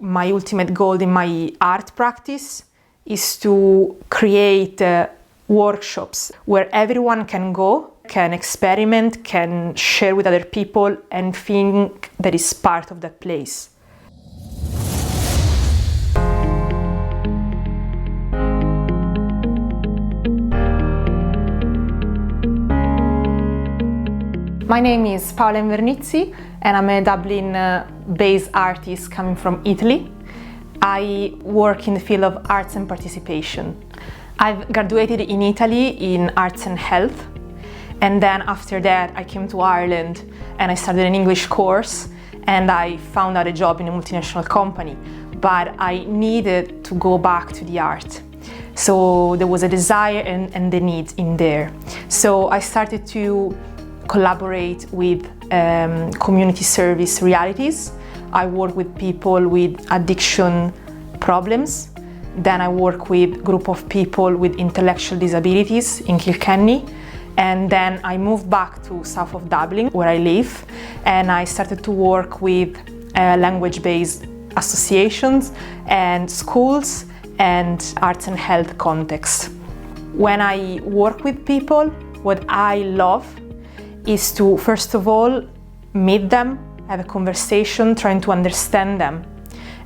my ultimate goal in my art practice is to create workshops where everyone can go, can experiment, can share with other people and think that is part of that place. My name is Paola Invernizzi and I'm a Dublin-based artist coming from Italy. I work in the field of arts and participation. I've graduated in Italy in arts and health, and then after that I came to Ireland and I started an English course and I found out a job in a multinational company, but I needed to go back to the art. So there was a desire and the need in there. So I started to collaborate with community service realities. I work with people with addiction problems. Then I work with a group of people with intellectual disabilities in Kilkenny. And then I moved back to south of Dublin, where I live, and I started to work with language-based associations and schools and arts and health contexts. When I work with people, what I love is to, first of all, meet them, have a conversation, trying to understand them.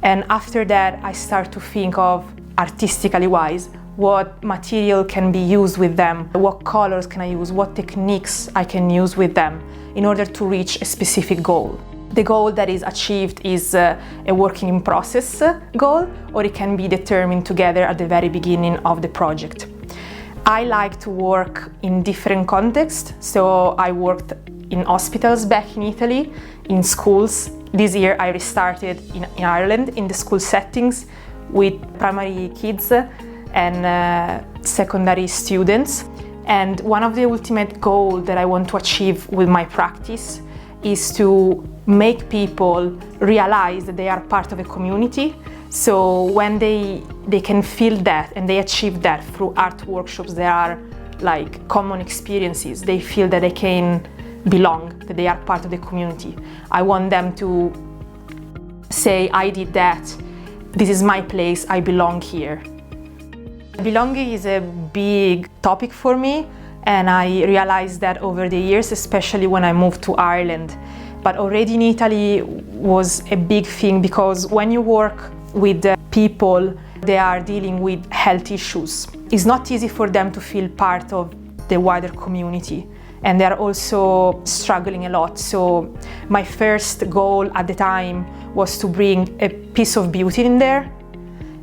And after that, I start to think of, artistically wise, what material can be used with them, what colors can I use, what techniques I can use with them in order to reach a specific goal. The goal that is achieved is a working in process goal, or it can be determined together at the very beginning of the project. I like to work in different contexts, so I worked in hospitals back in Italy, in schools. This year I restarted in Ireland in the school settings with primary kids and secondary students. And one of the ultimate goals that I want to achieve with my practice is to make people realize that they are part of a community. So when they can feel that and they achieve that through art workshops that are like common experiences, they feel that they can belong, that they are part of the community. I want them to say, I did that, this is my place, I belong here. Belonging is a big topic for me, and I realized that over the years, especially when I moved to Ireland. But already in Italy was a big thing, because when you work with people, they are dealing with health issues. It's not easy for them to feel part of the wider community, and they are also struggling a lot. So my first goal at the time was to bring a piece of beauty in there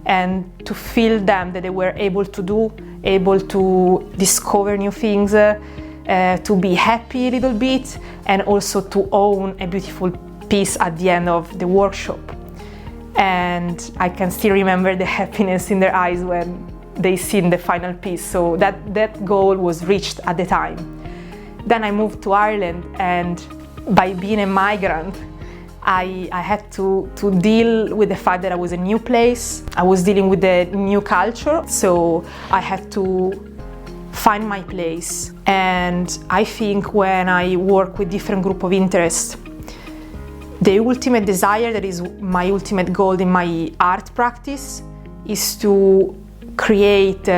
and to feel them that they were able to discover new things, to be happy a little bit, and also to own a beautiful piece at the end of the workshop. And I can still remember the happiness in their eyes when they seen the final piece. So that goal was reached at the time. Then I moved to Ireland, and by being a migrant, I had to deal with the fact that I was a new place. I was dealing with a new culture, so I had to find my place. And I think when I work with different groups of interest, the ultimate desire, that is my ultimate goal in my art practice, is to create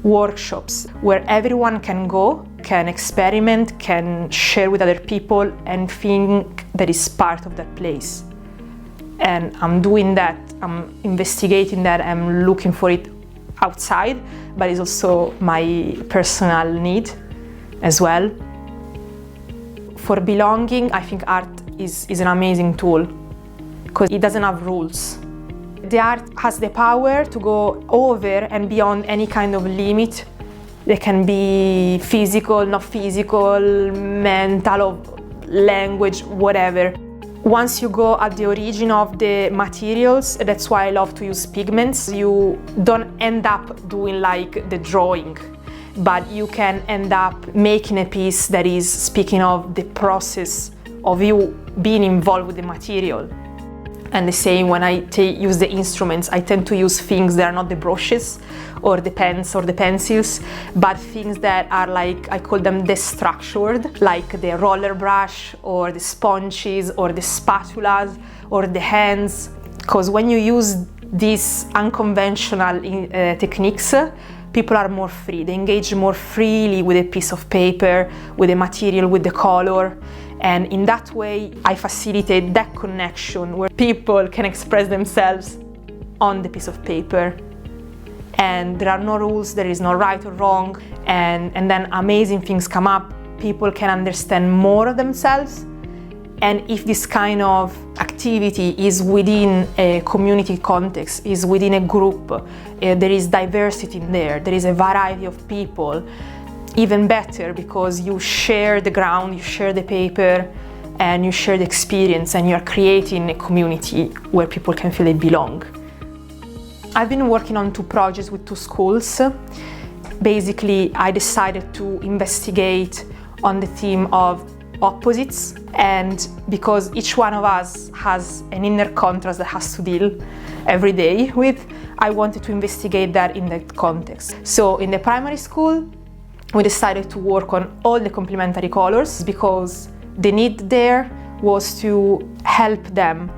workshops where everyone can go, can experiment, can share with other people and think that is part of that place. And I'm doing that, I'm investigating that, I'm looking for it outside, but it's also my personal need as well. For belonging, I think art is an amazing tool because it doesn't have rules. The art has the power to go over and beyond any kind of limit. They can be physical, not physical, mental, or language, whatever. Once you go at the origin of the materials, that's why I love to use pigments. You don't end up doing like the drawing, but you can end up making a piece that is speaking of the process of you being involved with the material. And the same when I use the instruments, I tend to use things that are not the brushes or the pens or the pencils, but things that are like, I call them destructured, like the roller brush or the sponges or the spatulas or the hands, Because when you use these unconventional techniques, people are more free. They engage more freely with a piece of paper, with the material, with the color. And in that way, I facilitate that connection where people can express themselves on the piece of paper. And there are no rules, there is no right or wrong. And then amazing things come up. People can understand more of themselves. And if this kind of activity is within a community context, is within a group, there is diversity in there, there is a variety of people, even better, because you share the ground, you share the paper, and you share the experience, and you're creating a community where people can feel they belong. I've been working on 2 projects with 2 schools. Basically, I decided to investigate on the theme of opposites, and because each one of us has an inner contrast that has to deal every day with, I wanted to investigate that in that context. So in the primary school, we decided to work on all the complementary colors because the need there was to help them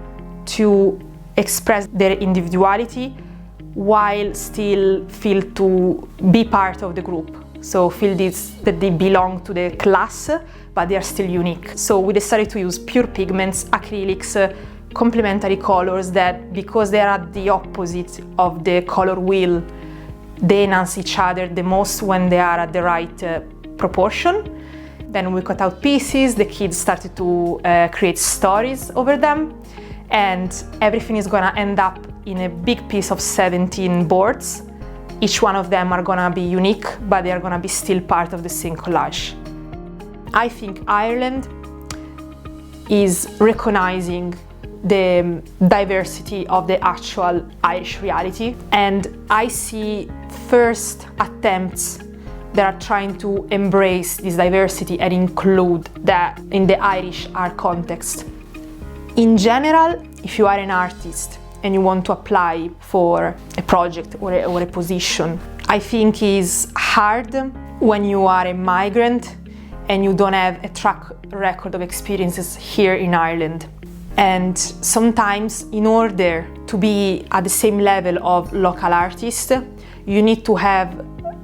to express their individuality while still feel to be part of the group. So feel that they belong to the class, but they are still unique. So we decided to use pure pigments, acrylics, complementary colors that, because they are at the opposite of the color wheel, they enhance each other the most when they are at the right proportion. Then we cut out pieces, the kids started to create stories over them, and everything is gonna end up in a big piece of 17 boards. Each one of them are gonna be unique, but they are gonna be still part of the same collage. I think Ireland is recognizing the diversity of the actual Irish reality, and I see first attempts that are trying to embrace this diversity and include that in the Irish art context. In general, if you are an artist and you want to apply for a project or a position, I think is hard when you are a migrant and you don't have a track record of experiences here in Ireland. And sometimes, in order to be at the same level of local artists, you need to have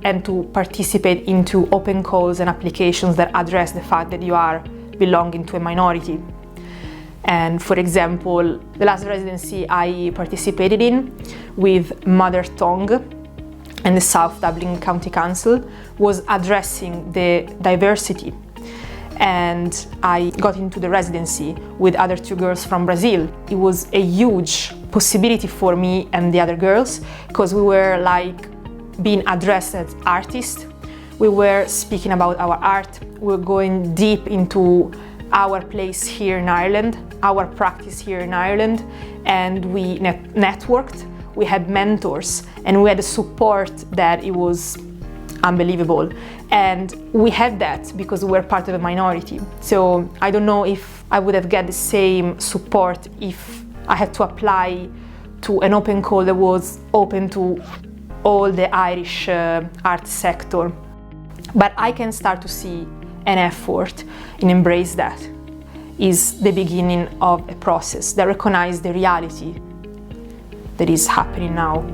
and to participate into open calls and applications that address the fact that you are belonging to a minority. And for example, the last residency I participated in with Mother Tongue and the South Dublin County Council was addressing the diversity. And I got into the residency with other 2 girls from Brazil. It was a huge possibility for me and the other girls because we were like being addressed as artists. We were speaking about our art. We were going deep into our place here in Ireland, our practice here in Ireland, and we networked. We had mentors and we had a support that it was unbelievable. And we had that because we were part of a minority. So I don't know if I would have got the same support if I had to apply to an open call that was open to all the Irish art sector. But I can start to see an effort in embrace that. Is the beginning of a process that recognizes the reality that is happening now.